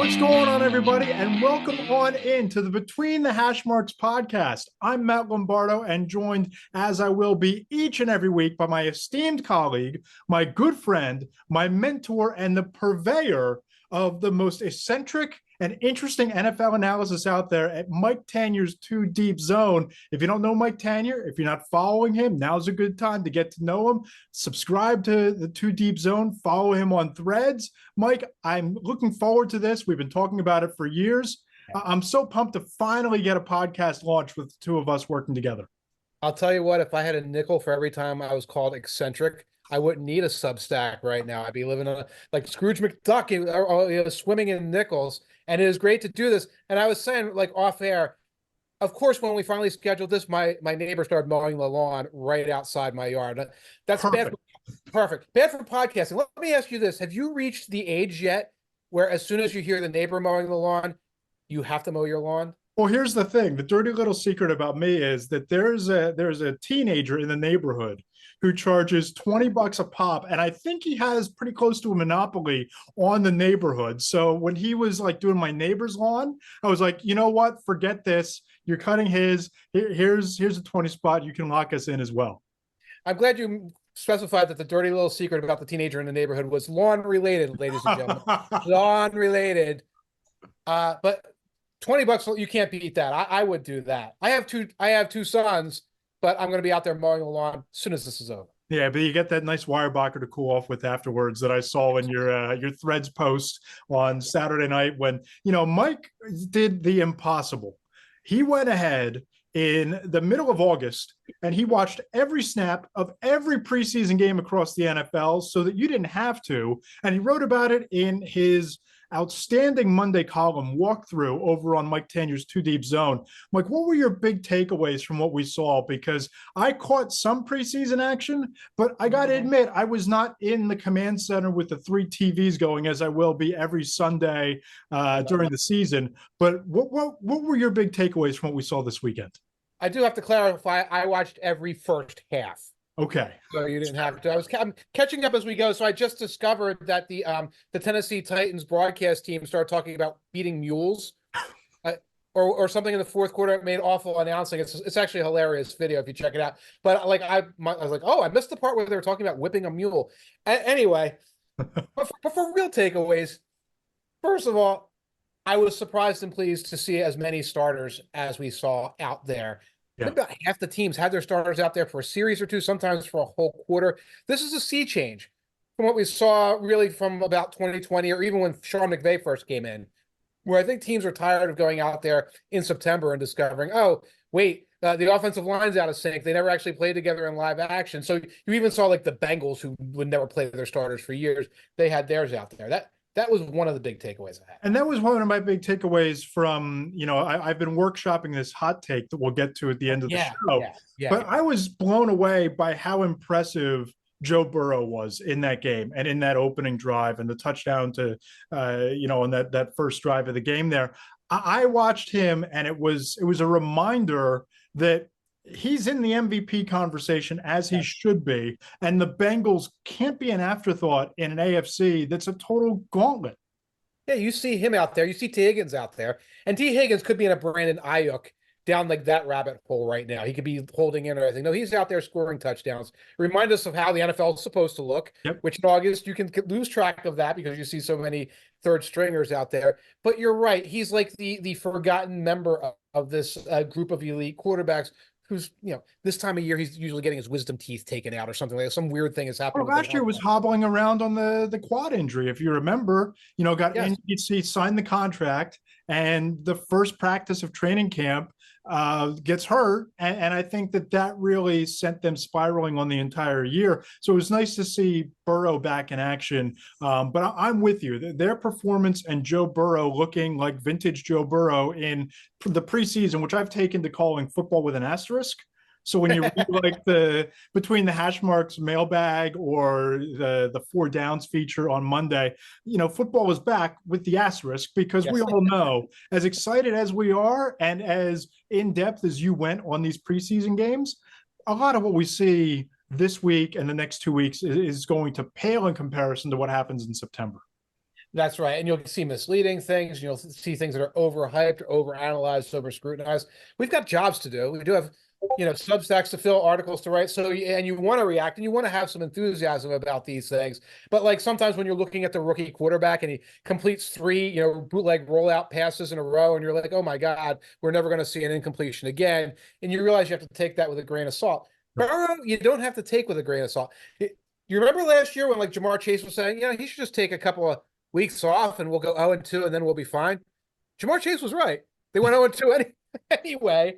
What's going on, everybody? And welcome on into the Between the Hashmarks Podcast. I'm Matt Lombardo and joined, as I will be each and every week, by my esteemed colleague, my good friend, my mentor, and the purveyor of the most eccentric and interesting NFL analysis out there at Mike Tanier's Too Deep Zone. If you don't know Mike Tanier, if you're not following him, now's a good time to get to know him. Subscribe to the Too Deep Zone. Follow him on Threads. Mike, I'm looking forward to this. We've been talking about it for years. I'm so pumped to finally get a podcast launched with the two of us working together. I'll tell you what, if I had a nickel for every time I was called eccentric, I wouldn't need a Substack right now. I'd be living on like Scrooge McDuck, or swimming in nickels. And it is great to do this. And I was saying, like, off air, of course, when we finally scheduled this, my neighbor started mowing the lawn right outside my yard. That's Perfect. Perfect. Bad for podcasting. Let me ask you this. Have you reached the age yet where as soon as you hear the neighbor mowing the lawn, you have to mow your lawn? Well, here's the thing. The dirty little secret about me is that there's a teenager in the neighborhood who charges $20 a pop. And I think he has pretty close to a monopoly on the neighborhood. So when he was like doing my neighbor's lawn, I was like, you know what? Forget this. You're cutting his. Here's a 20 spot. You can lock us in as well. I'm glad you specified that the dirty little secret about the teenager in the neighborhood was lawn related, ladies and gentlemen. Lawn related. But $20, you can't beat that. I would do that. I have two sons, but I'm going to be out there mowing the lawn as soon as this is over. Yeah, but you get that nice wire blocker to cool off with afterwards that I saw in your Threads post on Saturday night when, Mike did the impossible. He went ahead in the middle of August and he watched every snap of every preseason game across the NFL so that you didn't have to. And he wrote about it in his outstanding Monday column walkthrough over on Mike Tanier's Too Deep Zone. Mike, what were your big takeaways from what we saw? Because I caught some preseason action, but I got to admit, I was not in the command center with the 3 TVs going as I will be every Sunday during the season. But what were your big takeaways from what we saw this weekend? I do have to clarify, I watched every first half. Okay. So you didn't have to. I'm catching up as we go. So I just discovered that the Tennessee Titans broadcast team started talking about beating mules, or something in the fourth quarter. It made awful announcing. It's actually a hilarious video if you check it out. But like I was like, oh, I missed the part where they were talking about whipping a mule. Anyway, but for real takeaways, first of all, I was surprised and pleased to see as many starters as we saw out there. Yeah. About half the teams had their starters out there for a series or two, sometimes for a whole quarter. This is a sea change from what we saw really from about 2020, or even when Sean McVay first came in, where I think teams are tired of going out there in September and discovering, oh, wait, the offensive line's out of sync. They never actually played together in live action. So you even saw like the Bengals, who would never play their starters for years. They had theirs out there. That was one of the big takeaways I had. And that was one of my big takeaways from, I've been workshopping this hot take that we'll get to at the end of the show. But I was blown away by how impressive Joe Burrow was in that game and in that opening drive and the touchdown to, on that first drive of the game there. I watched him and it was a reminder that he's in the MVP conversation as he should be. And the Bengals can't be an afterthought in an AFC that's a total gauntlet. Yeah, you see him out there. You see T. Higgins out there. And T. Higgins could be in a Brandon Ayuk down like that rabbit hole right now. He could be holding in or anything. No, he's out there scoring touchdowns. Remind us of how the NFL is supposed to look, which in August you can lose track of that because you see so many third stringers out there. But you're right. He's like the forgotten member of this group of elite quarterbacks who's, this time of year, he's usually getting his wisdom teeth taken out or something like that. Some weird thing is happening. Well, last year was hobbling around on the quad injury. If you remember, got he signed the contract and the first practice of training camp gets hurt. And I think that really sent them spiraling on the entire year. So it was nice to see Burrow back in action. But I'm with you. Their performance and Joe Burrow looking like vintage Joe Burrow in the preseason, which I've taken to calling football with an asterisk. So when you read like the Between the Hashmarks mailbag or the 4 Downs feature on Monday, football is back with the asterisk because we all know, as excited as we are and as in-depth as you went on these preseason games, a lot of what we see this week and the next 2 weeks is going to pale in comparison to what happens in September. That's right. And you'll see misleading things. You'll see things that are overhyped, overanalyzed, over scrutinized. We've got jobs to do. We do have, Substacks to fill, articles to write. So, and you want to react and you want to have some enthusiasm about these things. But like sometimes when you're looking at the rookie quarterback and he completes 3, bootleg rollout passes in a row, and you're like, oh my God, we're never going to see an incompletion again. And you realize you have to take that with a grain of salt. Burrow, you don't have to take with a grain of salt. You remember last year when like Jamar Chase was saying, he should just take a couple of weeks off and we'll go 0-2 and then we'll be fine. Jamar Chase was right. They went 0-2 anyway,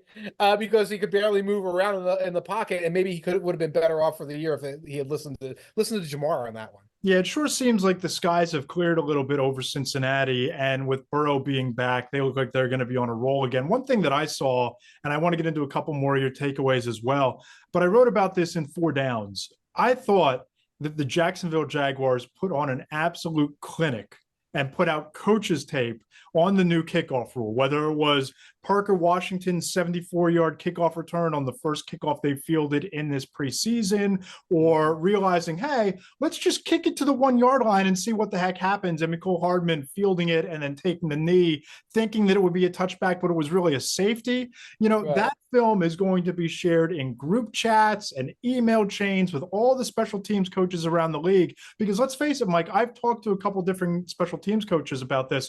because he could barely move around in the pocket, and maybe he would have been better off for the year if he had listened to Jamar on that one. Yeah, it sure seems like the skies have cleared a little bit over Cincinnati, and with Burrow being back, they look like they're going to be on a roll again. One thing that I saw, and I want to get into a couple more of your takeaways as well, but I wrote about this in 4 Downs. I thought that the Jacksonville Jaguars put on an absolute clinic and put out coaches tape on the new kickoff rule, whether it was Parker Washington's 74-yard kickoff return on the first kickoff they fielded in this preseason, or realizing, hey, let's just kick it to the 1-yard line and see what the heck happens. And Mecole Hardman fielding it and then taking the knee, thinking that it would be a touchback, but it was really a safety. Right. That film is going to be shared in group chats and email chains with all the special teams coaches around the league. Because let's face it, Mike, I've talked to a couple different special teams coaches about this.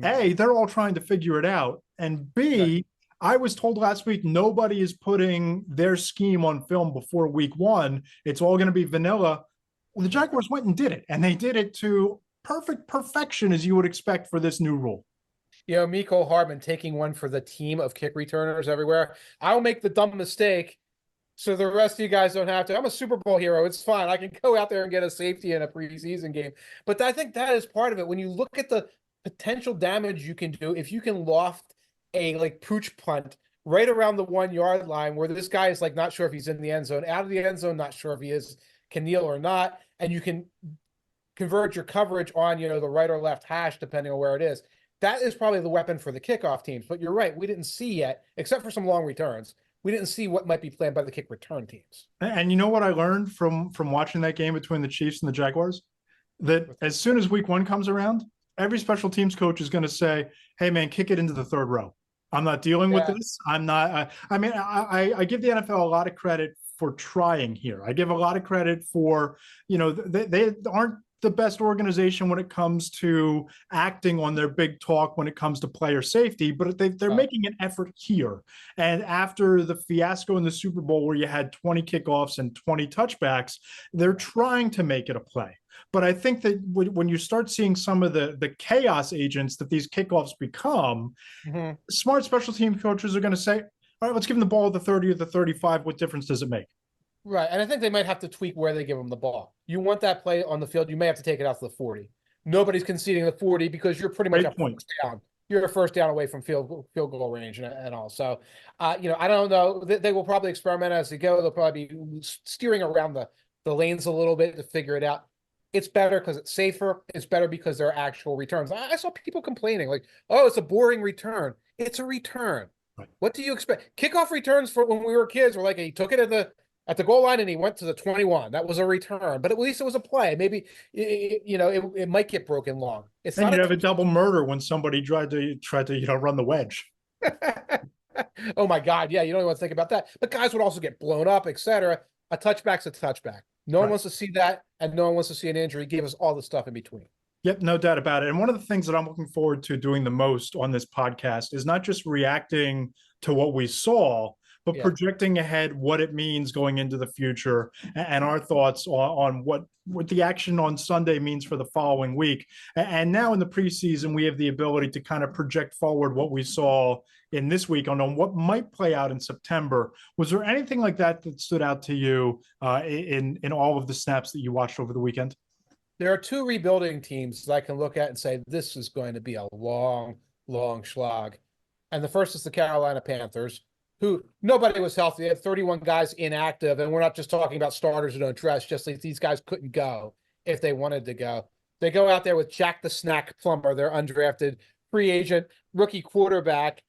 A, they're all trying to figure it out. And B, I was told last week nobody is putting their scheme on film before week 1. It's all going to be vanilla. Well, the Jaguars went and did it, and they did it to perfection as you would expect for this new rule. Mecole Hardman taking one for the team of kick returners everywhere. I'll make the dumb mistake so the rest of you guys don't have to. I'm a Super Bowl hero. It's fine. I can go out there and get a safety in a preseason game. But I think that is part of it. When you look at the potential damage you can do if you can loft a pooch punt right around the 1-yard line where this guy is not sure if he's in the end zone, out of the end zone, not sure if he can kneel or not, and you can convert your coverage on the right or left hash depending on where it is. That is probably the weapon for the kickoff teams. But you're right, we didn't see yet, except for some long returns, we didn't see what might be planned by the kick return teams. And you know what I learned from watching that game between the Chiefs and the Jaguars? That as soon as week 1 comes around, every special teams coach is going to say, hey, man, kick it into the 3rd row. I'm not dealing with this. I'm not. I give the NFL a lot of credit for trying here. I give a lot of credit for, they aren't the best organization when it comes to acting on their big talk when it comes to player safety, but they're making an effort here. And after the fiasco in the Super Bowl where you had 20 kickoffs and 20 touchbacks, they're trying to make it a play. But I think that when you start seeing some of the chaos agents that these kickoffs become, smart special team coaches are going to say, all right, let's give them the ball at the 30 or the 35. What difference does it make? Right. And I think they might have to tweak where they give them the ball. You want that play on the field, you may have to take it out to the 40. Nobody's conceding the 40 because you're pretty much a first down. You're a first down away from field goal range and all. So, I don't know. They will probably experiment as they go. They'll probably be steering around the lanes a little bit to figure it out. It's better because it's safer. It's better because there are actual returns. I saw people complaining oh, it's a boring return. It's a return. Right. What do you expect? Kickoff returns for when we were kids were he took it at the goal line and he went to the 21. That was a return, but at least it was a play. Maybe, it might get broken long. It's and not you have a double murder when somebody tried to run the wedge. Oh my God. Yeah. You don't even want to think about that, but guys would also get blown up, etc. A touchback's a touchback. No one wants to see that, and no one wants to see an injury. Give us all the stuff in between. Yep, no doubt about it. And one of the things that I'm looking forward to doing the most on this podcast is not just reacting to what we saw, but projecting ahead what it means going into the future and our thoughts on what the action on Sunday means for the following week. And now in the preseason, we have the ability to kind of project forward what we saw in this week on what might play out in September. Was there anything like that stood out to you in all of the snaps that you watched over the weekend? There are 2 rebuilding teams that I can look at and say, this is going to be a long, long slog. And the first is the Carolina Panthers, who nobody was healthy. They had 31 guys inactive, and we're not just talking about starters who don't dress, just like these guys couldn't go if they wanted to go. They go out there with Jack the Snack Plummer, their undrafted free agent rookie quarterback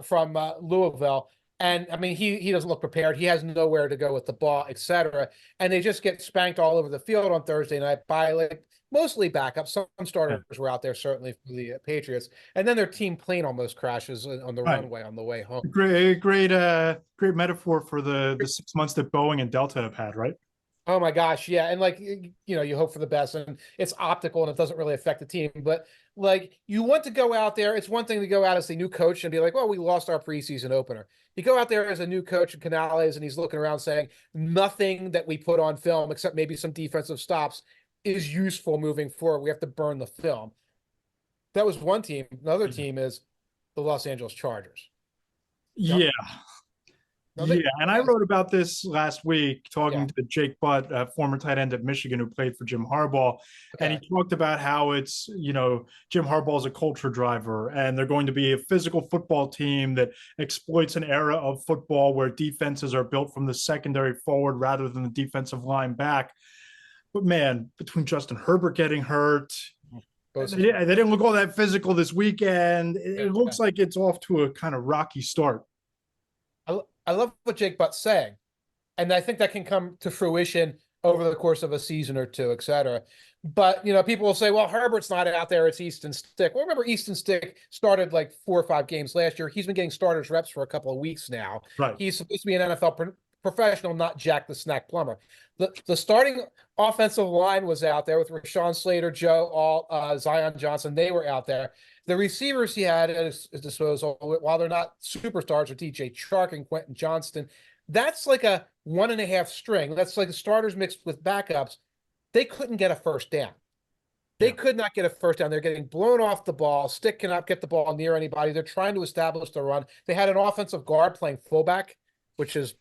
from Louisville. And I mean, he doesn't look prepared. He has nowhere to go with the ball, etc. And they just get spanked all over the field on Thursday night by like mostly backups. Some starters were out there, certainly for the Patriots. And then their team plane almost crashes on the Right. runway on the way home. Great metaphor for the 6 months that Boeing and Delta have had, right? Oh my gosh, yeah. And like, you hope for the best, and it's optical and it doesn't really affect the team. But like, you want to go out there. It's one thing to go out as the new coach and be like, well, we lost our preseason opener. You go out there as a new coach in Canales and he's looking around saying nothing that we put on film, except maybe some defensive stops, is useful moving forward. We have to burn the film. That was one team. Another team is the Los Angeles Chargers. Yeah. No, and I wrote about this last week talking Yeah. to Jake Butt, former tight end at Michigan who played for Jim Harbaugh. And he talked about how it's, Jim Harbaugh is a culture driver and they're going to be a physical football team that exploits an era of football where defenses are built from the secondary forward rather than the defensive line back. But man, between Justin Herbert getting hurt, they didn't look all that physical this weekend. It looks like it's off to a kind of rocky start. I love what Jake Butt's saying, and I think that can come to fruition over the course of a season or two, et cetera. But, people will say, well, Herbert's not out there. It's Easton Stick. Well, remember, Easton Stick started like 4 or 5 games last year. He's been getting starters reps for a couple of weeks now. Right. He's supposed to be an NFL professional, not Jack the Snack Plumber. The starting offensive line was out there with Rashawn Slater, Zion Johnson. They were out there. The receivers he had at his disposal, while they're not superstars, are DJ Chark and Quentin Johnston. That's like a 1.5 string. That's like the starters mixed with backups. They couldn't get a first down. They could not get a first down. They're getting blown off the ball. Stick cannot get the ball near anybody. They're trying to establish the run. They had an offensive guard playing fullback, which is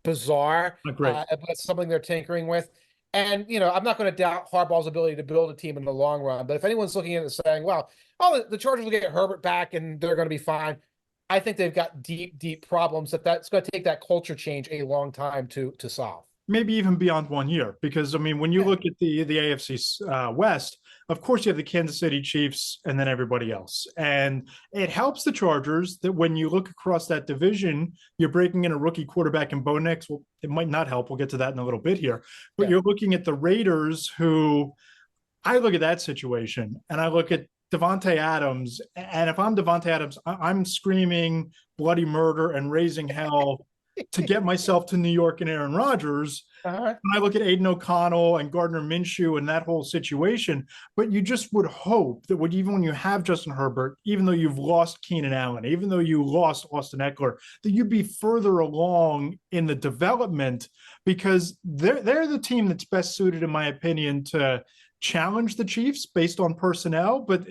bizarre. But it's something they're tinkering with. And, I'm not going to doubt Harbaugh's ability to build a team in the long run. But if anyone's looking at it saying, well, the Chargers will get Herbert back and they're going to be fine, I think they've got deep, deep problems that's going to take that culture change a long time to solve. Maybe even beyond 1 year, because, I mean, when you look at the AFC West, of course, you have the Kansas City Chiefs and then everybody else. And it helps the Chargers that when you look across that division, you're breaking in a rookie quarterback in Bo Nix. Well, it might not help. We'll get to that in a little bit here. But you're looking at the Raiders, who I look at that situation and I look at Davante Adams. And if I'm Davante Adams, I'm screaming bloody murder and raising hell to get myself to New York and Aaron Rodgers. When I look at Aiden O'Connell and Gardner Minshew and that whole situation, but you just would hope that even when you have Justin Herbert, even though you've lost Keenan Allen, even though you lost Austin Eckler, that you'd be further along in the development, because they're the team that's best suited, in my opinion, to challenge the Chiefs based on personnel, but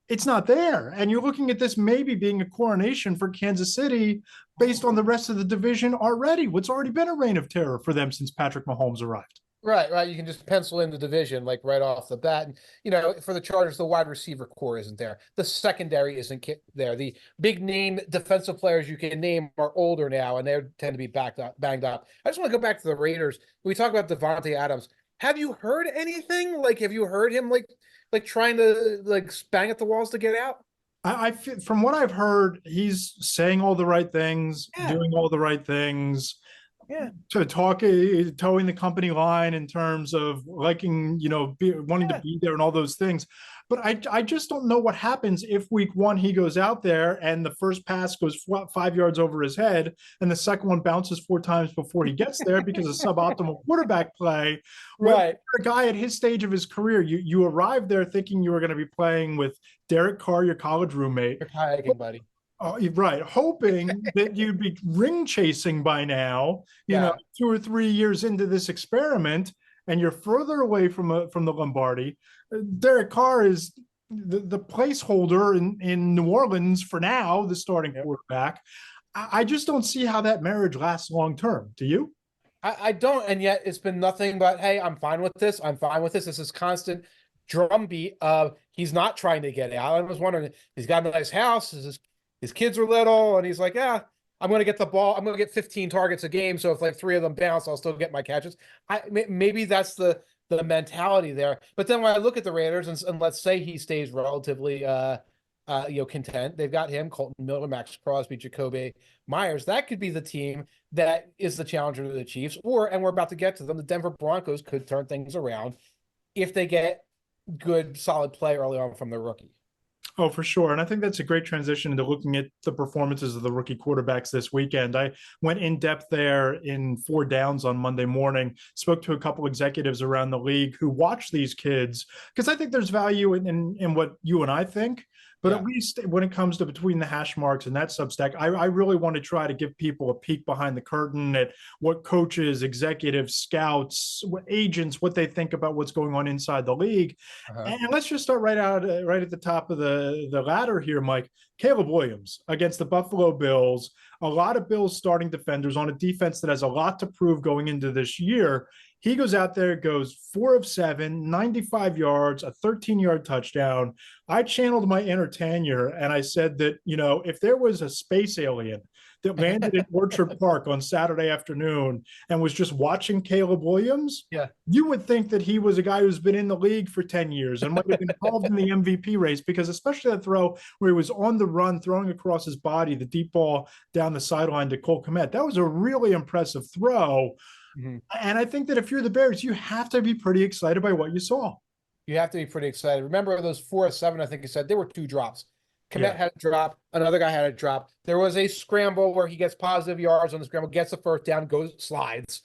it's not there. And you're looking at this maybe being a coronation for Kansas City based on the rest of the division already. What's already been a reign of terror for them since Patrick Mahomes arrived. Right. You can just pencil in the division like right off the bat. And, for the Chargers, the wide receiver core isn't there. The secondary isn't there. The big name defensive players you can name are older now, and they tend to be banged up. I just want to go back to the Raiders. We talk about Davante Adams. Have you heard anything? Like, have you heard him like trying to bang at the walls to get out? I from what I've heard, he's saying all the right things, doing all the right things. To towing the company line in terms of liking, wanting to be there and all those things. But I just don't know what happens if week 1 he goes out there and the first pass goes 5 yards over his head and the second one bounces 4 times before he gets there because of suboptimal quarterback play. Right. A guy at his stage of his career, you arrived there thinking you were going to be playing with Derek Carr, your college roommate. You're kayaking, buddy. Right, hoping that you'd be ring chasing by now, 2 or 3 years into this experiment, and you're further away from the Lombardi. Derek Carr is the placeholder in New Orleans for now, the starting quarterback. I just don't see how that marriage lasts long term. Do you? I don't, and yet it's been nothing but, hey, I'm fine with this. I'm fine with this. This is constant drumbeat of he's not trying to get out. I was wondering, he's got a nice house. His kids are little, and he's like, I'm going to get the ball. I'm going to get 15 targets a game. So if 3 of them bounce, I'll still get my catches. Maybe that's the mentality there. But then when I look at the Raiders and let's say he stays relatively content. They've got him, Colton Miller, Max Crosby, Jacoby Myers. That could be the team that is the challenger to the Chiefs. And we're about to get to them, the Denver Broncos could turn things around if they get good, solid play early on from their rookie. Oh, for sure. And I think that's a great transition into looking at the performances of the rookie quarterbacks this weekend. I went in depth there in 4 Downs on Monday morning, spoke to a couple executives around the league who watch these kids, because I think there's value in what you and I think. But at least when it comes to Between the Hashmarks and that Substack, I really want to try to give people a peek behind the curtain at what coaches, executives, scouts, agents, what they think about what's going on inside the league. And let's just start right at the top of the ladder here, Mike. Caleb Williams against the Buffalo Bills. A lot of Bills starting defenders on a defense that has a lot to prove going into this year. He goes out there, goes 4 of 7, 95 yards, a 13-yard touchdown. I channeled my inner Tanier, and I said that, if there was a space alien that landed in Orchard Park on Saturday afternoon and was just watching Caleb Williams, you would think that he was a guy who's been in the league for 10 years and might have been involved in the MVP race, because especially that throw where he was on the run, throwing across his body, the deep ball down the sideline to Cole Kmet. That was a really impressive throw. Mm-hmm. And I think that if you're the Bears, you have to be pretty excited by what you saw. You have to be pretty excited. Remember those 4 of 7, I think you said, there were 2 drops. Kmet had a drop. Another guy had a drop. There was a scramble where he gets positive yards on the scramble, gets the first down, slides.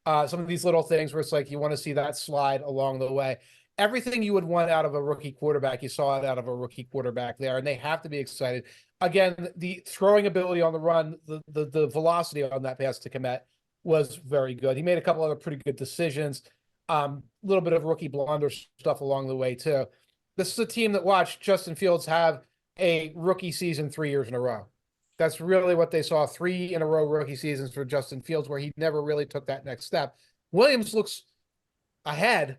Some of these little things where it's like you want to see that slide along the way. Everything you would want out of a rookie quarterback, you saw it out of a rookie quarterback there, and they have to be excited. Again, the throwing ability on the run, the velocity on that pass to Kmet was very good. He made a couple other pretty good decisions. A little bit of rookie blunder stuff along the way too. This is a team that watched Justin Fields have a rookie season 3 years in a row. That's really what they saw, 3 in a row rookie seasons for Justin Fields, where he never really took that next step. Williams looks ahead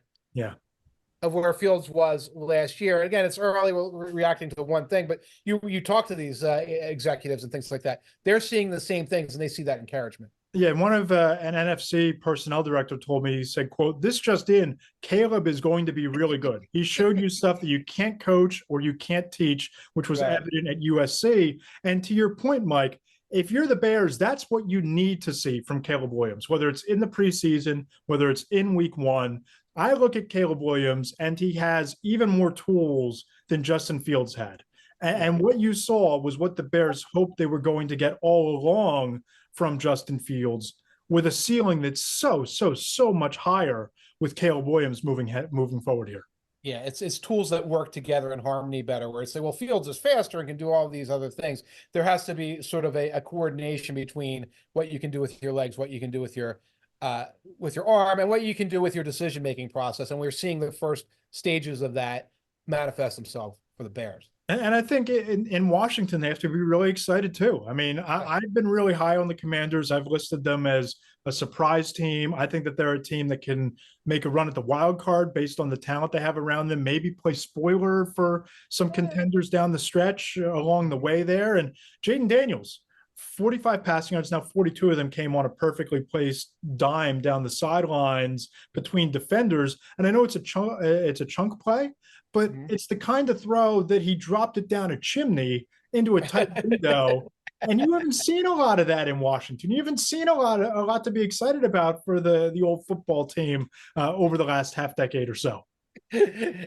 of where Fields was last year. Again, it's early, we're reacting to the one thing, but you talk to these executives and things like that. They're seeing the same things, and they see that encouragement. Yeah, one of an NFC personnel director told me, he said, quote, "This just in, Caleb is going to be really good. He showed you stuff that you can't coach or you can't teach," which was evident at USC. And to your point, Mike, if you're the Bears, that's what you need to see from Caleb Williams, whether it's in the preseason, whether it's in week 1. I look at Caleb Williams, and he has even more tools than Justin Fields had. And what you saw was what the Bears hoped they were going to get all along from Justin Fields, with a ceiling that's so much higher with Caleb Williams moving forward here. Yeah, it's tools that work together in harmony better, where it's like, well, Fields is faster and can do all these other things. There has to be sort of a coordination between what you can do with your legs, what you can do with your arm, and what you can do with your decision-making process. And we're seeing the first stages of that manifest themselves for the Bears. And I think in Washington, they have to be really excited too. I mean, I've been really high on the Commanders. I've listed them as a surprise team. I think that they're a team that can make a run at the wild card based on the talent they have around them, maybe play spoiler for some contenders down the stretch along the way there. And Jaden Daniels, 45 passing yards, now 42 of them came on a perfectly placed dime down the sidelines between defenders. And I know it's a chunk play, but it's the kind of throw that he dropped it down a chimney into a tight window. And you haven't seen a lot of that in Washington. You haven't seen a lot to be excited about for the old football team over the last half decade or so.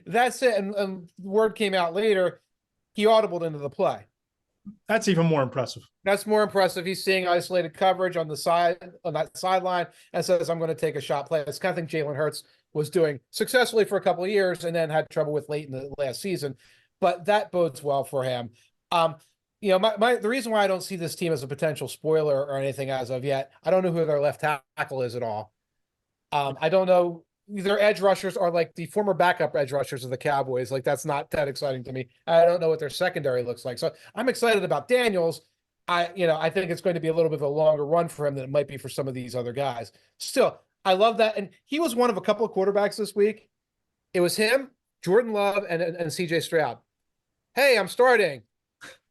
That's it. And word came out later, he audibled into the play. That's even more impressive. That's more impressive. He's seeing isolated coverage on that sideline and says, "I'm going to take a shot play." It's kind of thing Jalen Hurts was doing successfully for a couple of years and then had trouble with late in the last season. But that bodes well for him. The reason why I don't see this team as a potential spoiler or anything as of yet, I don't know who their left tackle is at all. I don't know. Their edge rushers are like the former backup edge rushers of the Cowboys. Like, that's not that exciting to me. I don't know what their secondary looks like. So I'm excited about Daniels. I think it's going to be a little bit of a longer run for him than it might be for some of these other guys. Still, I love that. And he was one of a couple of quarterbacks this week. It was him, Jordan Love, and CJ Stroud. Hey, I'm starting.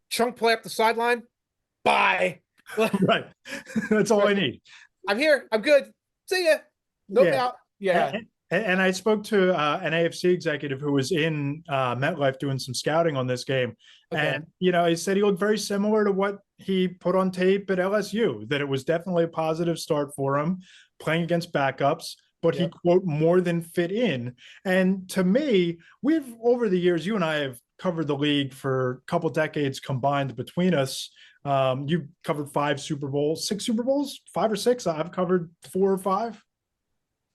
Chunk play up the sideline. Bye. Right. That's all I need. I'm here. I'm good. See ya. No doubt. Yeah. And I spoke to an AFC executive who was in MetLife doing some scouting on this game. Okay. And, you know, he said he looked very similar to what he put on tape at LSU, that it was definitely a positive start for him, playing against backups, but he, quote, more than fit in. And to me, we've, over the years, you and I have covered the league for a couple decades combined between us. You covered 5 Super Bowls, 6 Super Bowls, 5 or 6. I've covered 4 or 5.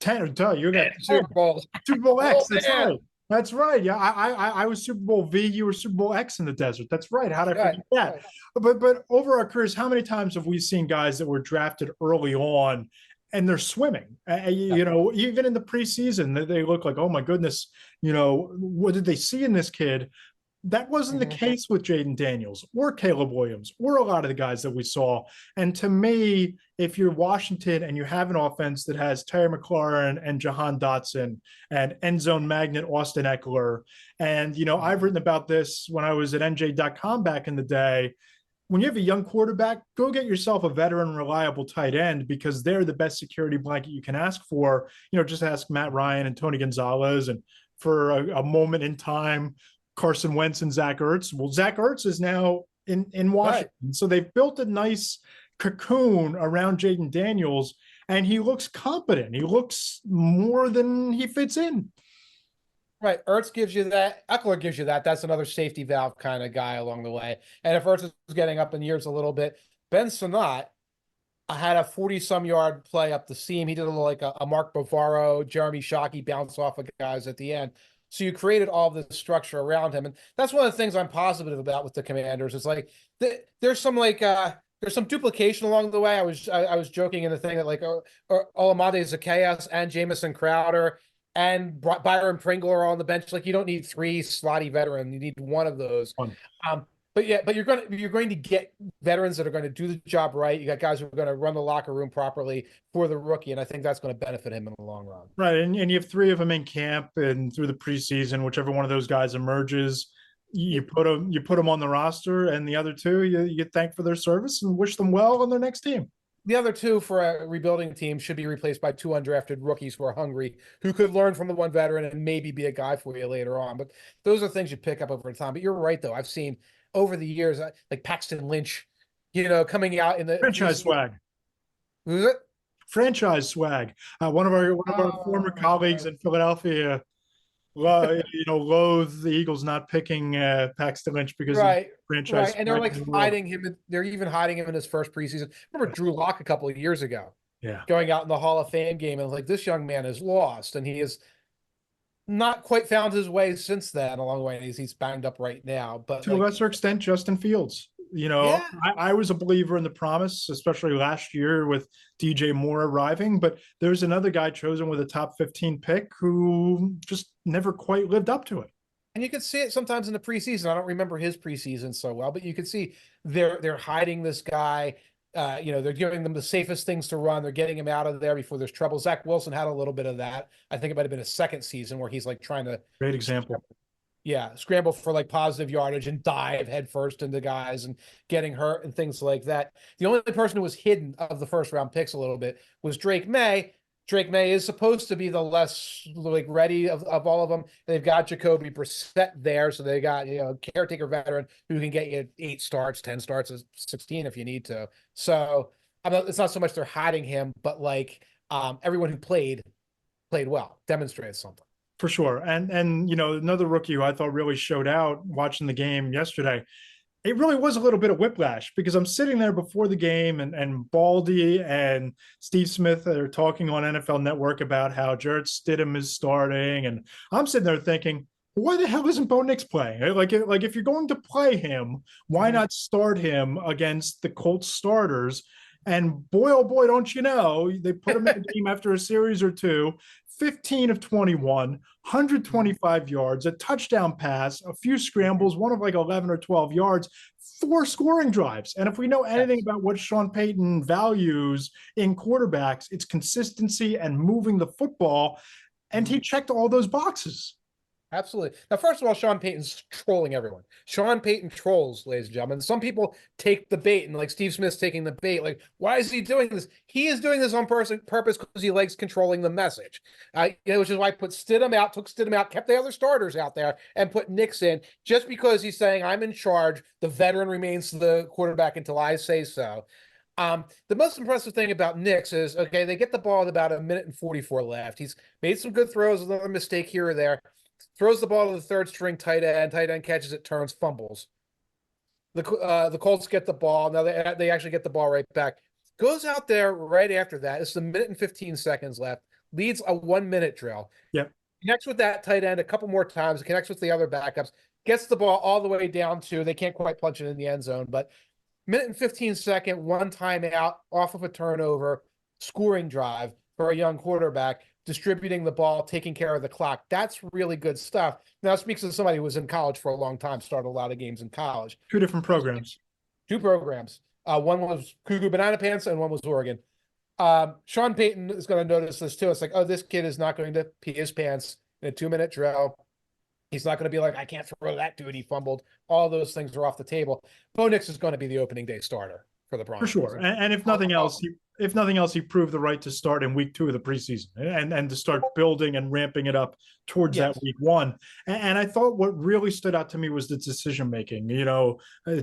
10, you got Super Bowl. Super Bowl X. That's right. That's right. Yeah, I was Super Bowl V. You were Super Bowl X in the desert. That's right. How did I forget that? But over our careers, how many times have we seen guys that were drafted early on and they're swimming? You know, even in the preseason, they look like, oh my goodness, you know, what did they see in this kid? That wasn't the case with Jaden Daniels or Caleb Williams or a lot of the guys that we saw. And to me, if you're Washington and you have an offense that has Terry McLaurin and Jahan Dotson and end zone magnet Austin Eckler, and, you know, I've written about this when I was at NJ.com back in the day. When you have a young quarterback, go get yourself a veteran, reliable tight end, because they're the best security blanket you can ask for. You know, just ask Matt Ryan and Tony Gonzalez, and for a moment in time, Carson Wentz and Zach Ertz. Well, Zach Ertz is now in Washington. Right. So they've built a nice cocoon around Jaden Daniels, and he looks competent. He looks more than he fits in. Right. Ertz gives you that. Eckler gives you that. That's another safety valve kind of guy along the way. And if Ertz is getting up in years a little bit, Ben Sinnott had a 40-some yard play up the seam. He did a little like a Mark Bavaro, Jeremy Shockey bounce off of guys at the end. So you created all this structure around him. And that's one of the things I'm positive about with the Commanders. It's like there's some there's some duplication along the way. I was joking in the thing that like Olamide Zaccheaus and Jamison Crowder and Byron Pringle are on the bench. Like, you don't need 3 slotty veterans. You need one of those. But you're going to get veterans that are going to do the job right. You got guys who are going to run the locker room properly for the rookie, and I think that's going to benefit him in the long run. Right, and you have 3 of them in camp and through the preseason. Whichever one of those guys emerges, you put them on the roster, and the other 2 you thank for their service and wish them well on their next team. The other 2 for a rebuilding team should be replaced by 2 undrafted rookies who are hungry, who could learn from the one veteran and maybe be a guy for you later on. But those are things you pick up over time. But you're right, though. I've seen over the years, like Paxton Lynch, you know, coming out in the franchise swag. Who's it? Franchise swag. One of our former colleagues in Philadelphia, loathed the Eagles not picking Paxton Lynch because of franchise. Right, and they're like hiding him. They're even hiding him in his first preseason. Remember Drew Lock a couple of years ago? Yeah, going out in the Hall of Fame game, and like, this young man is lost, and he is not quite found his way since then. Along the way, he's banged up right now. But to a lesser extent, Justin Fields. You know, I was a believer in the promise, especially last year with DJ Moore arriving. But there's another guy chosen with a top 15 pick who just never quite lived up to it. And you could see it sometimes in the preseason. I don't remember his preseason so well, but you could see they're hiding this guy. They're giving them the safest things to run. They're getting him out of there before there's trouble. Zach Wilson had a little bit of that. I think it might have been a second season where he's like trying to. Great example. Scramble for like positive yardage and dive headfirst into guys and getting hurt and things like that. The only person who was hidden of the first round picks a little bit was Drake May. Drake May is supposed to be the less like ready of all of them. They've got Jacoby Brissett there, so they got caretaker veteran who can get you 8 starts, 10 starts, 16 if you need to. So it's not so much they're hiding him, but like everyone who played well, demonstrated something. For sure. And another rookie who I thought really showed out watching the game yesterday, it really was a little bit of whiplash, because I'm sitting there before the game and Baldy and Steve Smith are talking on NFL Network about how Jarrett Stidham is starting. And I'm sitting there thinking, why the hell isn't Bo Nix playing? Like if you're going to play him, why not start him against the Colts starters? And boy, oh boy, don't you know, they put him in the game after a series or 2, 15 of 21, 125 yards, a touchdown pass, a few scrambles, one of like 11 or 12 yards, 4 scoring drives. And if we know anything about what Sean Payton values in quarterbacks, it's consistency and moving the football. And he checked all those boxes. Absolutely. Now, first of all, Sean Payton's trolling everyone. Sean Payton trolls, ladies and gentlemen. Some people take the bait, and like Steve Smith's taking the bait. Like, why is he doing this? He is doing this on purpose because he likes controlling the message. Which is why I took Stidham out, kept the other starters out there, and put Nix in, just because he's saying, I'm in charge. The veteran remains the quarterback until I say so. The most impressive thing about Nix is, okay, they get the ball at about 1:44 left. He's made some good throws, another mistake here or there. Throws the ball to the third string tight end. Tight end catches it, turns, fumbles. The Colts get the ball. Now they actually get the ball right back. Goes out there right after that. It's 1:15 left. Leads a 1-minute drill. Yep. Connects with that tight end a couple more times. Connects with the other backups. Gets the ball all the way down to, they can't quite punch it in the end zone, but 1:15, one timeout off of a turnover, scoring drive for a young quarterback, distributing the ball, taking care of the clock. That's really good stuff. Now, it speaks to somebody who was in college for a long time, started a lot of games in college. Two different programs. Two programs. One was Cuckoo Banana Pants and one was Oregon. Sean Payton is going to notice this too. It's like, oh, this kid is not going to pee his pants in a 2-minute drill. He's not going to be like, I can't throw that dude. He fumbled. All those things are off the table. Bo Nix is going to be the opening day starter for the Broncos. For sure. And if nothing else, he proved the right to start in week 2 of the preseason and to start building and ramping it up towards that week 1. And I thought what really stood out to me was the decision making,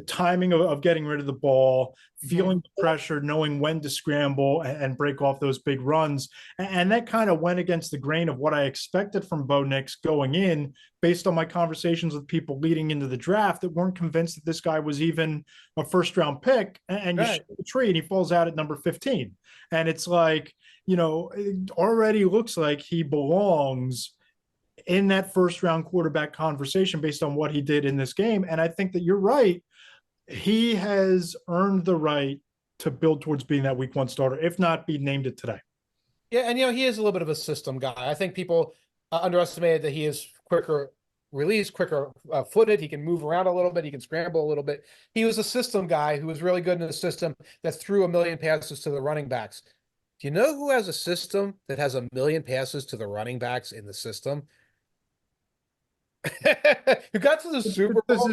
timing of getting rid of the ball, feeling the pressure, knowing when to scramble and break off those big runs. And that kind of went against the grain of what I expected from Bo Nix going in, based on my conversations with people leading into the draft that weren't convinced that this guy was even a first-round pick. And you shoot the tree and he falls out at number 15. And it's like, it already looks like he belongs in that first-round quarterback conversation based on what he did in this game. And I think that you're right. He has earned the right to build towards being that week 1 starter, if not be named it today. Yeah, and he is a little bit of a system guy. I think people underestimated that he is quicker release, quicker footed. He can move around a little bit. He can scramble a little bit. He was a system guy who was really good in a system that threw 1 million passes to the running backs. Do you know who has a system that has 1 million passes to the running backs in the system? Who got to the Super Bowl?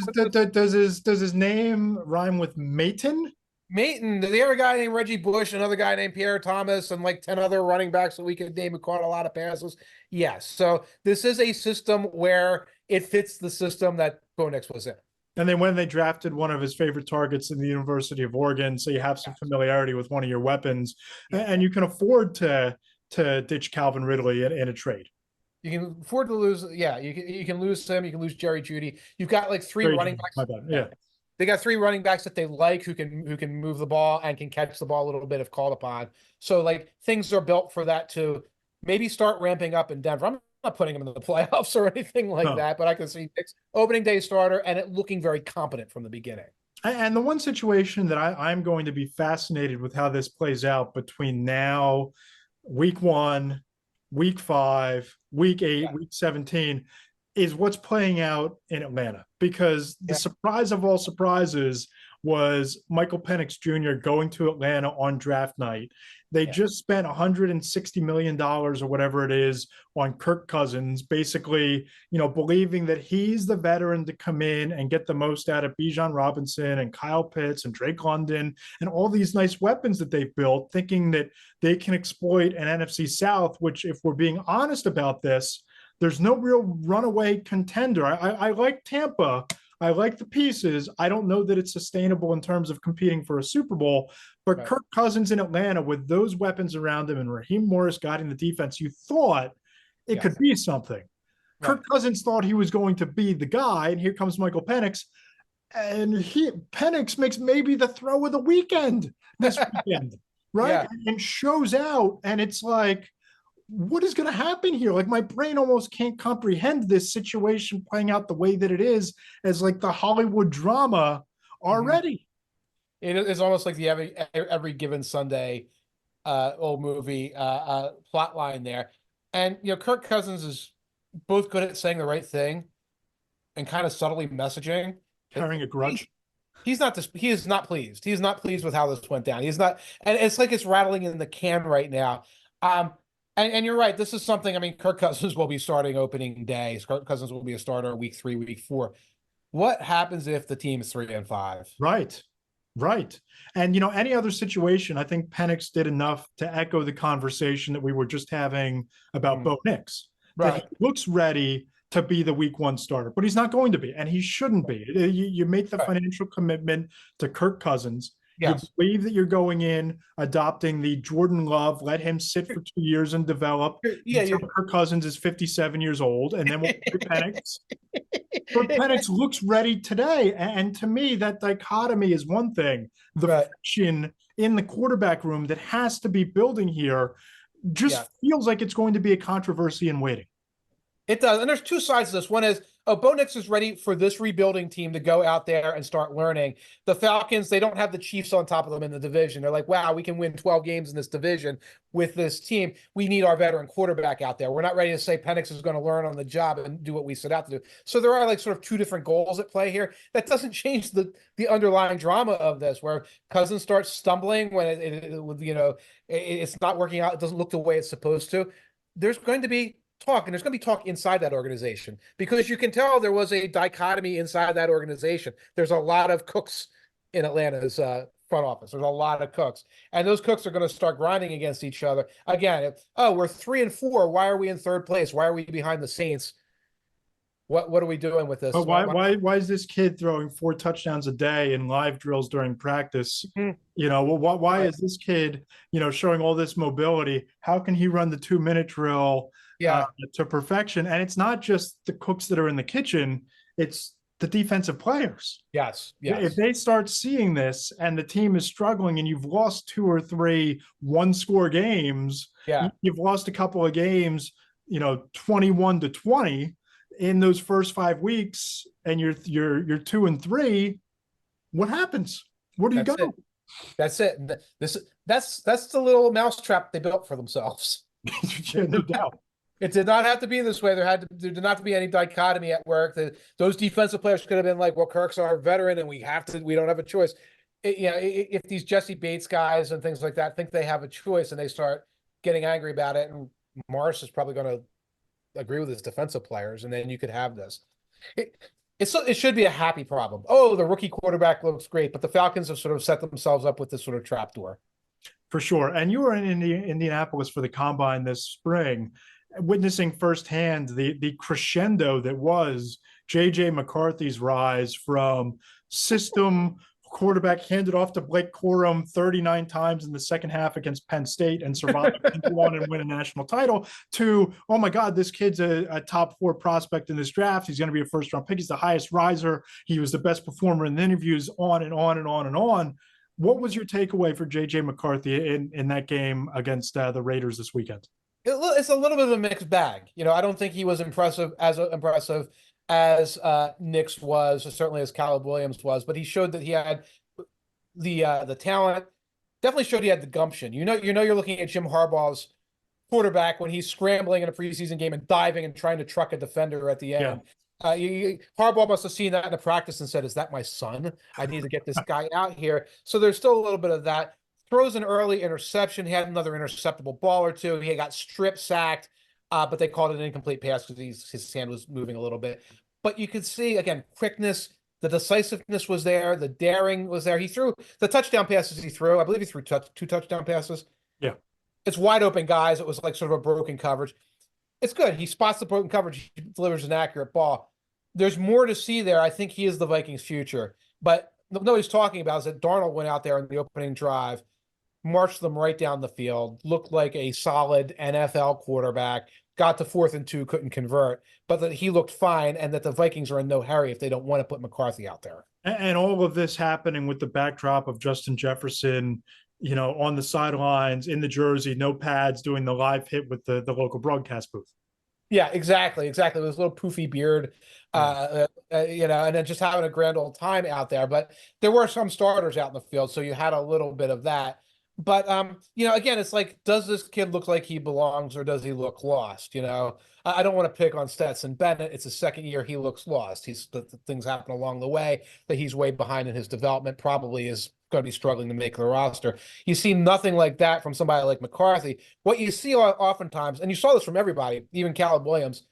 Does his name rhyme with Mayton? Mayton, the other guy named Reggie Bush, another guy named Pierre Thomas, and like 10 other running backs that we could name who caught a lot of passes. Yes. So this is a system where it fits the system that Bo Nix was in. And then when they drafted one of his favorite targets in the University of Oregon, so you have some familiarity with one of your weapons, and you can afford to ditch Calvin Ridley in a trade. You can afford to lose. Yeah, you can lose him. You can lose Jerry Jeudy. You've got like 3 running backs. My bad. Yeah. They got 3 running backs that they like who can move the ball and can catch the ball a little bit if called upon. So like things are built for that to maybe start ramping up in Denver. I'm not putting him in the playoffs or anything like that, but I can see Nick's opening day starter and it looking very competent from the beginning. And the one situation that I'm going to be fascinated with how this plays out between now, week 1, week 5, week 8, week 17, is what's playing out in Atlanta, because the surprise of all surprises was Michael Penix Jr. going to Atlanta on draft night. They just spent $160 million or whatever it is on Kirk Cousins, basically, believing that he's the veteran to come in and get the most out of Bijan Robinson and Kyle Pitts and Drake London and all these nice weapons that they've built, thinking that they can exploit an NFC South, which, if we're being honest about this, there's no real runaway contender. I like Tampa. I like the pieces. I don't know that it's sustainable in terms of competing for a Super Bowl, but Kirk Cousins in Atlanta with those weapons around him and Raheem Morris guiding the defense, you thought it could be something. Kirk Cousins thought he was going to be the guy, and here comes Michael Penix. And Penix makes maybe the throw of the weekend this weekend, right? And shows out, and it's like, what is going to happen here? Like, my brain almost can't comprehend this situation playing out the way that it is, as like the Hollywood drama already. It's almost like the every given Sunday old movie plot line there. And, Kirk Cousins is both good at saying the right thing and kind of subtly messaging. Carrying a grudge. He is not pleased. He is not pleased with how this went down. He's not, and it's like it's rattling in the can right now. And you're right. This is something, I mean, Kirk Cousins will be starting opening day. Kirk Cousins will be a starter week 3, week 4. What happens if the team is 3-5? Right. Right. And, you know, any other situation, I think Penix did enough to echo the conversation that we were just having about Bo Nix, that he Right. looks ready to be the week 1 starter, but he's not going to be, and he shouldn't be. You make the Right. financial commitment to Kirk Cousins. Yes. You believe that you're going in, adopting the Jordan Love, let him sit for 2 years and develop Yeah. until Kirk Cousins is 57 years old, and then we'll play Penix. But Penix looks ready today. And to me, that dichotomy is one thing. The friction in the quarterback room that has to be building here just feels like it's going to be a controversy in waiting. It does. And there's two sides to this. One is, Bo Nix is ready for this rebuilding team to go out there and start learning. The Falcons, they don't have the Chiefs on top of them in the division. They're like, wow, we can win 12 games in this division with this team. We need our veteran quarterback out there. We're not ready to say Penix is going to learn on the job and do what we set out to do. So there are like sort of two different goals at play here. That doesn't change the underlying drama of this, where Cousins starts stumbling when it's not working out. It doesn't look the way it's supposed to. There's going to be talk, and there's going to be talk inside that organization, because you can tell there was a dichotomy inside that organization. There's a lot of cooks in Atlanta's front office. There's a lot of cooks, and those cooks are going to start grinding against each other again. We're 3-4. Why are we in third place? Why are we behind the Saints? What are we doing with this? But why is this kid throwing 4 touchdowns a day in live drills during practice? Mm-hmm. You know, why is this kid, showing all this mobility? How can he run the 2-minute drill to perfection? And it's not just the cooks that are in the kitchen, it's the defensive players. Yes. If they start seeing this and the team is struggling and you've lost 2 or 3 one-score games, you've lost a couple of games, 21-20 in those first 5 weeks, and you're 2-3, what happens? Where do you go? That's it. That's the little mousetrap they built for themselves. No doubt. It did not have to be this way. There did not have to be any dichotomy at work. Those defensive players could have been like, well, Kirk's our veteran and we don't have a choice. If these Jesse Bates guys and things like that think they have a choice and they start getting angry about it, and Morris is probably going to agree with his defensive players, and then you could have this. It should be a happy problem. Oh, the rookie quarterback looks great, but the Falcons have sort of set themselves up with this sort of trapdoor. For sure. And you were in Indianapolis for the Combine this spring, witnessing firsthand the crescendo that was J.J. McCarthy's rise from system quarterback handed off to Blake Corum 39 times in the second half against Penn State and survive and go on and win a national title, to, oh my God, this kid's a top 4 prospect in this draft. He's going to be a first-round pick. He's the highest riser. He was the best performer in the interviews, on and on and on and on. What was your takeaway for J.J. McCarthy in that game against the Raiders this weekend? It's a little bit of a mixed bag. I don't think he was impressive as Nix was, or certainly as Caleb Williams was, but he showed that he had the talent. Definitely showed he had the gumption. You're looking at Jim Harbaugh's quarterback when he's scrambling in a preseason game and diving and trying to truck a defender at the end. Harbaugh must have seen that in the practice and said, "Is that my son? I need to get this guy out here." So there's still a little bit of that. Throws an early interception. He had another interceptable ball or two. He got strip sacked. But they called it an incomplete pass because his hand was moving a little bit. But you could see, again, quickness, the decisiveness was there, the daring was there. He threw the touchdown passes he threw. I believe he threw 2 touchdown passes. Yeah. It's wide open guys. It was like sort of a broken coverage. It's good. He spots the broken coverage. He delivers an accurate ball. There's more to see there. I think he is the Vikings' future. But nobody's talking about is that Darnold went out there in the opening drive, marched them right down the field, looked like a solid NFL quarterback, got to 4th and 2, couldn't convert, but that he looked fine, and that the Vikings are in no hurry if they don't want to put McCarthy out there. And all of this happening with the backdrop of Justin Jefferson, on the sidelines, in the jersey, no pads, doing the live hit with the local broadcast booth. Yeah, exactly. With his little poofy beard, and then just having a grand old time out there. But there were some starters out in the field, so you had a little bit of that. But, again, it's like, does this kid look like he belongs, or does he look lost? I don't want to pick on Stetson Bennett. It's his second year. He looks lost. The things happen along the way that he's way behind in his development, probably is going to be struggling to make the roster. You see nothing like that from somebody like McCarthy. What you see oftentimes, and you saw this from everybody, even Caleb Williams,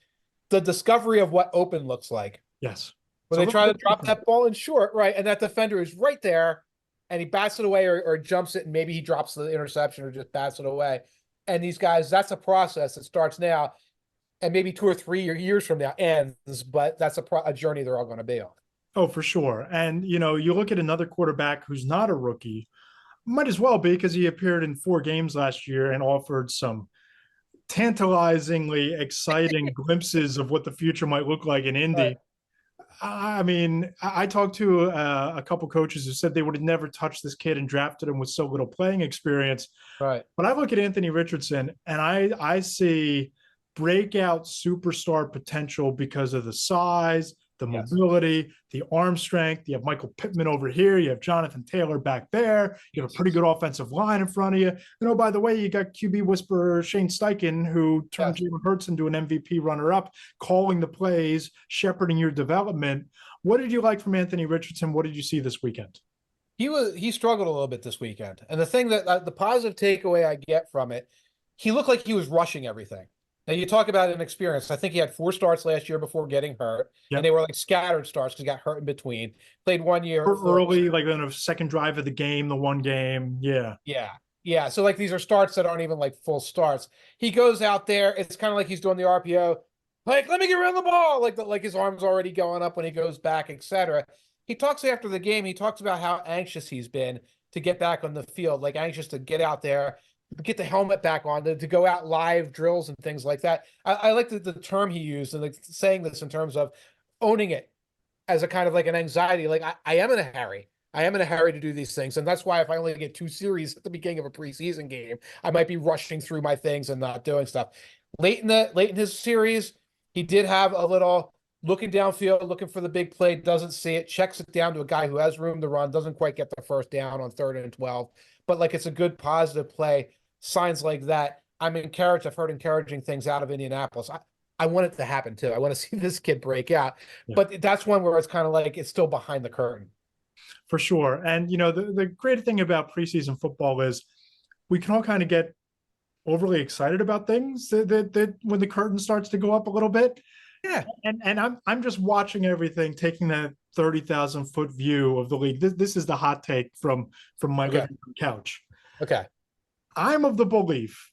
the discovery of what open looks like. Yes. When they try to drop that ball in short, right, and that defender is right there, and he bats it away or jumps it, and maybe he drops the interception or just bats it away. And these guys, that's a process that starts now, and maybe 2 or 3 years from now ends, but that's a journey they're all going to be on. Oh, for sure. And, you look at another quarterback who's not a rookie, might as well be, because he appeared in 4 games last year and offered some tantalizingly exciting glimpses of what the future might look like in Indy. Right. I mean, I talked to a couple coaches who said they would have never touched this kid and drafted him with so little playing experience. Right. But I look at Anthony Richardson and I see breakout superstar potential because of the size, the mobility, the arm strength. You have Michael Pittman over here. You have Jonathan Taylor back there. You have a pretty good offensive line in front of you. By the way, you got QB whisperer Shane Steichen, who turned Jalen Hurts into an MVP runner-up, calling the plays, shepherding your development. What did you like from Anthony Richardson? What did you see this weekend? He struggled a little bit this weekend. And the thing that the positive takeaway I get from it, he looked like he was rushing everything. Now, you talk about inexperience. I think he had 4 starts last year before getting hurt, and they were like scattered starts because he got hurt in between. Played 1 year. Early, like on a second drive of the game, the one game. Yeah. So, like, these are starts that aren't even like full starts. He goes out there. It's kind of like he's doing the RPO. Like, let me get rid of the ball. Like his arm's already going up when he goes back, etc. He talks after the game. He talks about how anxious he's been to get back on the field, like anxious to get out there, get the helmet back on, to go out live drills and things like that. I like the term he used, and like saying this in terms of owning it as a kind of like an anxiety. Like, I am in a hurry. I am in a hurry to do these things. And that's why if I only get 2 series at the beginning of a preseason game, I might be rushing through my things and not doing stuff. Late in his series, he did have a little looking downfield, looking for the big play, doesn't see it, checks it down to a guy who has room to run, doesn't quite get the first down on 3rd and 12. But like, it's a good positive play. Signs like that, I'm encouraged. I've heard encouraging things out of Indianapolis. I want it to happen too. I want to see this kid break out. But that's one where it's kind of like it's still behind the curtain. For sure. And, the great thing about preseason football is we can all kind of get overly excited about things that when the curtain starts to go up a little bit. Yeah. And I'm just watching everything, taking that 30,000-foot view of the league. This is the hot take from my living room couch. Okay. I'm of the belief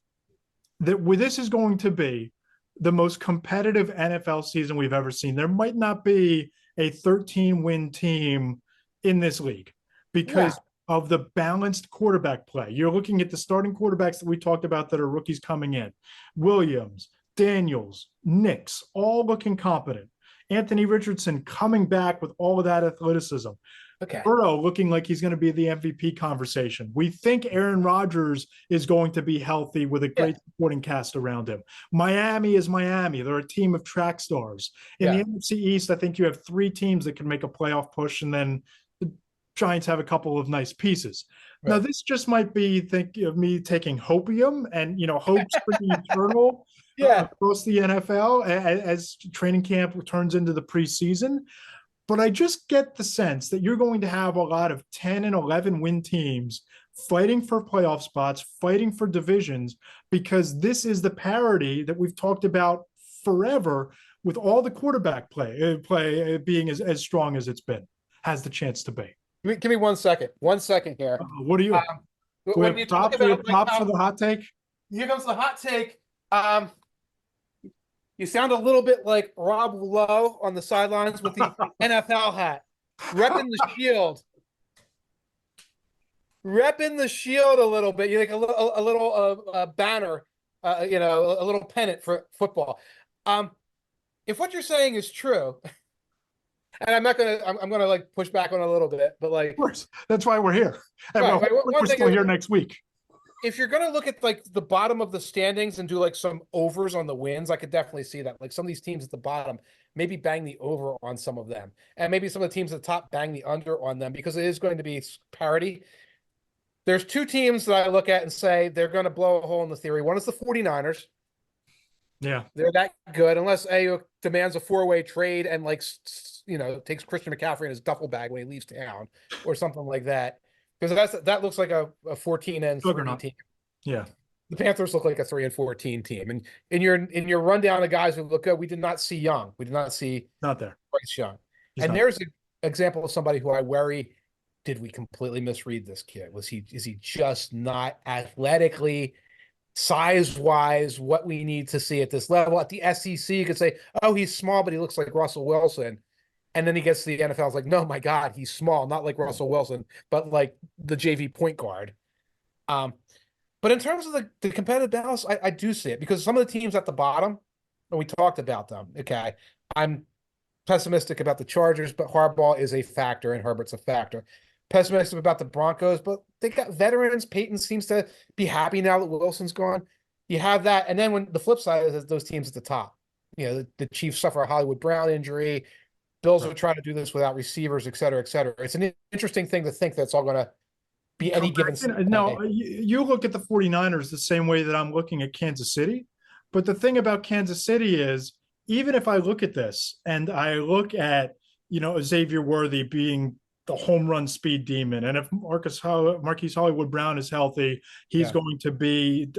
that this is going to be the most competitive NFL season we've ever seen. There might not be a 13-win team in this league because of the balanced quarterback play. You're looking at the starting quarterbacks that we talked about that are rookies coming in. Williams, Daniels, Nix, all looking competent. Anthony Richardson coming back with all of that athleticism. Okay. Burrow looking like he's going to be the MVP conversation. We think Aaron Rodgers is going to be healthy with a great supporting cast around him. Miami is Miami. They're a team of track stars. In the NFC East, I think you have 3 teams that can make a playoff push, and then the Giants have a couple of nice pieces. Right. Now, this just might be of me taking hopium and, hope's pretty eternal across the NFL as training camp turns into the preseason. But I just get the sense that you're going to have a lot of 10 and 11 win teams fighting for playoff spots, fighting for divisions, because this is the parity that we've talked about forever with all the quarterback play being as strong as it's been, has the chance to be. Give me 1 second. 1 second here. What do you when you talk about props for the hot take? Here comes the hot take. You sound a little bit like Rob Lowe on the sidelines with the NFL hat, repping the shield. Repping the shield a little bit. You like a little banner, a little pennant for football. If what you're saying is true, and I'm gonna like push back on a little bit, but like, of course, that's why we're here. And we're still here next week. If you're going to look at like the bottom of the standings and do like some overs on the wins, I could definitely see that. Like some of these teams at the bottom, maybe bang the over on some of them. And maybe some of the teams at the top bang the under on them, because it is going to be parity. There's 2 teams that I look at and say they're going to blow a hole in the theory. One is the 49ers. Yeah. They're that good unless Ayuk demands a 4-way trade and takes Christian McCaffrey in his duffel bag when he leaves town or something like that. Because that looks like a 14-3 team. Yeah. The Panthers look like a 3-14 team. And in your rundown of guys who look good, we did not see Young. We did not see Not there. Bryce Young. He's and not. there's an example of somebody who I worry, did we completely misread this kid? Is he just not athletically, size-wise, what we need to see at this level? At the SEC, you could say, oh, he's small, but he looks like Russell Wilson. And then he gets to the NFL, it's like, no, my God, he's small, not like Russell Wilson, but like the JV point guard. But in terms of the competitive balance, I do see it because some of the teams at the bottom, and we talked about them. Okay, I'm pessimistic about the Chargers, but Harbaugh is a factor and Herbert's a factor. Pessimistic about the Broncos, but they got veterans. Peyton seems to be happy now that Wilson's gone. You have that, and then when the flip side is those teams at the top, the Chiefs suffer a Hollywood Brown injury. Bills are trying to do this without receivers, et cetera, et cetera. It's an interesting thing to think that's all going to be any given. No, you look at the 49ers the same way that I'm looking at Kansas City. But the thing about Kansas City is, even if I look at this and I look at, Xavier Worthy being the home run speed demon, and if Marquise Hollywood Brown is healthy, he's going to be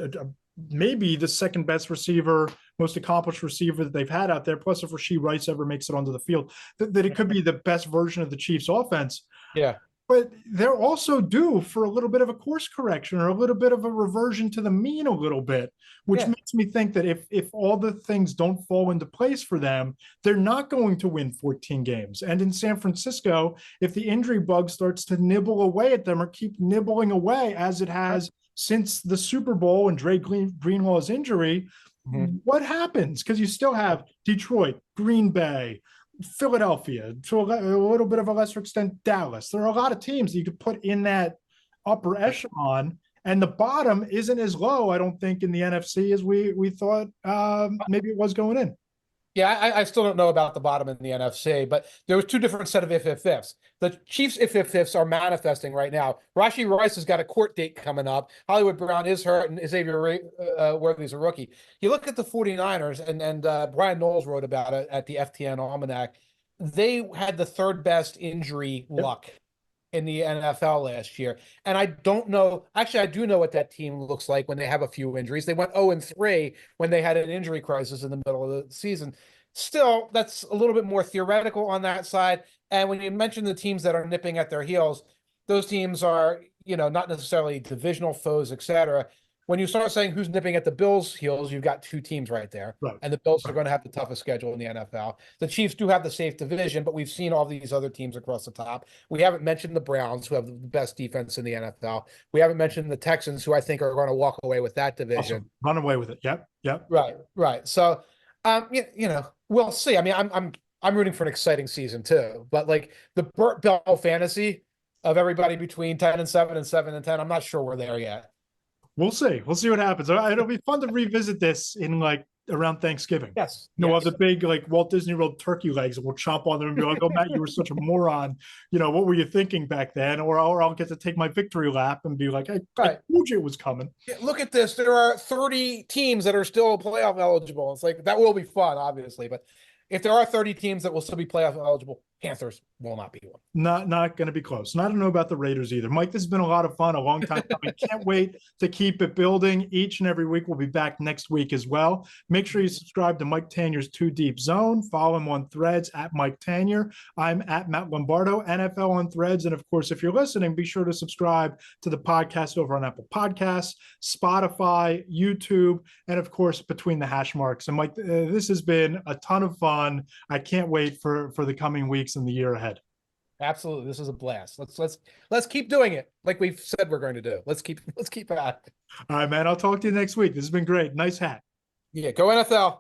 maybe the second best receiver, most accomplished receiver that they've had out there. Plus, if Rashee Rice ever makes it onto the field, that it could be the best version of the Chiefs offense. Yeah. But they're also due for a little bit of a course correction or a little bit of a reversion to the mean a little bit, which makes me think that if all the things don't fall into place for them, they're not going to win 14 games. And in San Francisco, if the injury bug starts to nibble away at them or keep nibbling away as it has since the Super Bowl and Dre Greenlaw's injury, what happens? Because you still have Detroit, Green Bay, Philadelphia, to a little bit of a lesser extent, Dallas. There are a lot of teams that you could put in that upper echelon, and the bottom isn't as low, I don't think, in the NFC as we thought maybe it was going in. Yeah, I still don't know about the bottom in the NFC, but there was two different set of if-ifs. The Chiefs' if-ifs are manifesting right now. Rashee Rice has got a court date coming up. Hollywood Brown is hurt, and Xavier Worthy's a rookie. You look at the 49ers, and Brian Knowles wrote about it at the FTN Almanac. They had the third best injury luck in the NFL last year. And I don't know, actually, I do know what that team looks like when they have a few injuries. They went 0-3 when they had an injury crisis in the middle of the season. Still, that's a little bit more theoretical on that side. And when you mention the teams that are nipping at their heels, those teams are, not necessarily divisional foes, et cetera. When you start saying who's nipping at the Bills' heels, you've got two teams right there. Right. And the Bills are going to have the toughest schedule in the NFL. The Chiefs do have the safe division, but we've seen all these other teams across the top. We haven't mentioned the Browns, who have the best defense in the NFL. We haven't mentioned the Texans, who I think are going to walk away with that division. Awesome. Run away with it. Yep. Right. So, we'll see. I mean, I'm rooting for an exciting season too. But like the Burt Bell fantasy of everybody between 10-7 and 7-10, I'm not sure we're there yet. We'll see. We'll see what happens. It'll be fun to revisit this in around Thanksgiving. Yes. We'll have the big Walt Disney World turkey legs, and we'll chomp on them and be like, "Oh, Matt, you were such a moron. What were you thinking back then?" Or I'll get to take my victory lap and be like, "I told you it was coming." Yeah, look at this. There are 30 teams that are still playoff eligible. It's like that will be fun, obviously, but if there are 30 teams that will still be playoff eligible, Panthers will not be one. Not going to be close. And I don't know about the Raiders either. Mike, this has been a lot of fun, a long time coming. Can't wait to keep it building each and every week. We'll be back next week as well. Make sure you subscribe to Mike Tanier's Too Deep Zone. Follow him on Threads at Mike Tanier. I'm at Matt Lombardo, NFL on Threads. And of course, if you're listening, be sure to subscribe to the podcast over on Apple Podcasts, Spotify, YouTube, and of course, Between the Hashmarks. And Mike, this has been a ton of fun. I can't wait for the coming weeks and the year ahead. Absolutely. This is a blast. Let's keep doing it like we've said we're going to do. Let's keep at it. All right, man. I'll talk to you next week. This has been great. Nice hat. Yeah, go NFL.